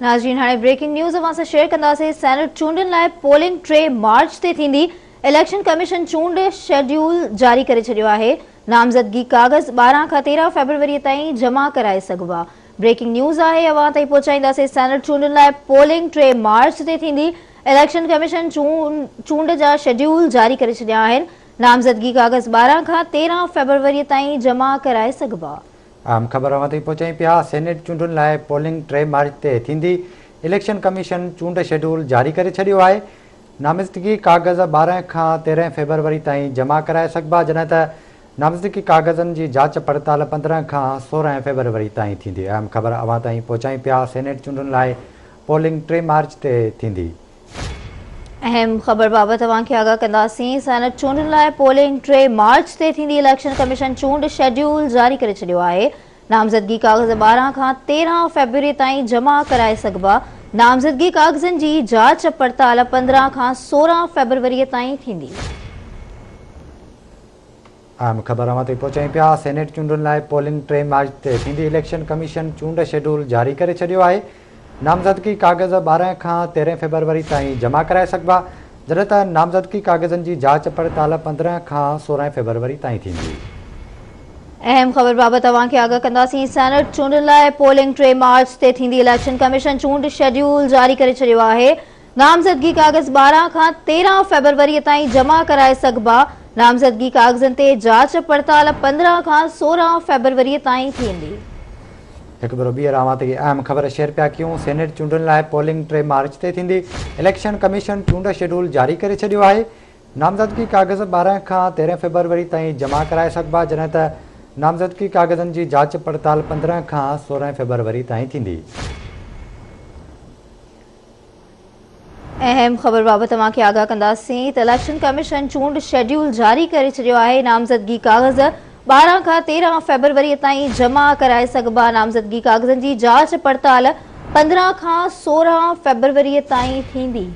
नाज़रीन हाणे breaking news अवां सां शेयर कंदासीं। सेनेट चूंडनि लाइ पोलिंग 3 मार्च ते थींदी। इलेक्शन कमीशन चूंड शेड्यूल जारी करे छॾियो आहे। नामज़दगी कागज़ 12 खां 13 फरवरी ताईं जमा कराए सघिबा। ब्रेकिंग न्यूज़ आहे, अवां ताईं पहुचाईंदासीं। सेनेट चूंडनि लाइ पोलिंग 3 मार्च ते थींदी। इलेक्शन कमीशन चूंड जा शेड्यूल जारी करे छॾिया आहिनि। नामज़दगी कागज़ 12 खां 13 फरवरी ताईं जमा कराए सघिबा। आम ख़बर अवां पहुचाई पिया। सेनेट चूंडुनि लाइ पोलिंग 3 मार्च ते थींदी। इलेक्शन कमीशन चूंड शेड्यूल जारी करे छॾियो आहे। नामज़दगी कागज़ 12 खां 13 फरवरी ताईं जमा कराए सघिबा, जॾहिं त नामज़दगी कागज़नि जी जांच पड़ताल 15 खां 16 फरवरी ताईं थींदी। अहम ख़बर अवां ताईं पहुचाई पिया। सेनेट चूंडुनि लाइ पोलिंग 3 मार्च ते थींदी। अहम ख़बर बाबति तव्हांखे आगाह कंदासीं। सेनेट चूंडनि लाइ पोलिंग 3 मार्च ते थींदी। इलेक्शन कमीशन चूंड शेड्यूल जारी करे छॾियो आहे। नामज़दगी कागज़ 12 खां 13 फरवरी ताईं जमा कराए सघिबा। नामज़दगी कागज़नि जी जांच पड़ताल 15 खां 16 फरवरी ताईं थींदी। आम ख़बर अवां ताईं पहुचाई पिया। सेनेट चूंडुनि लाइ पोलिंग 3 मार्च ते थींदी। इलेक्शन कमीशन चूंड शेड्यूल जारी करे छॾियो आहे। नामज़दगी कागज़ 12 खां 13 फरवरी ताईं जमा कराए सघिबा, जॾहिं त नामज़दगी कागज़नि जी जांच पड़ताल 15 खां 16 फरवरी ताईं थींदी। अहम ख़बर बाबति तव्हांखे आगाह कंदासीं। सेनेट चूंडनि लाइ पोलिंग 3 मार्च ते थींदी। इलेक्शन कमीशन चूंड शेड्यूल जारी करे छॾियो आहे। नामज़दगी कागज़ 12 खां 13 फरवरी ताईं जमा कराए सघिबा। नामज़दगी कागज़नि ते जांच पड़ताल 15 खां 16 फरवरी ताईं थींदी। हिकु भेरो ॿीहर अवां ते अहम ख़बर शेयर पिया कयूं। सेनेट चूंडुनि लाइ पोलिंग 3 मार्च ते थींदी। इलेक्शन कमीशन चूंड शेड्यूल जारी करे छॾियो आहे। नामज़दगी कागज़ 12 खां 13 फरवरी ताईं जमा कराए सघिबा, जॾहिं त नामज़दगी कागज़नि जी जांच पड़ताल 15 खां 16 फरवरी ताईं थींदी। अहम ख़बर बाबति तव्हांखे आगाह कंदासीं त इलेक्शन कमीशन चूंड शेड्यूल जारी करे छॾियो आहे। नामज़दगी कागज़ 12 खां 13 फरवरी ताईं जमा कराए सघिबा। नामज़दगी कागज़नि जी जांच पड़ताल 15 खां 16 फरवरी ताईं थींदी।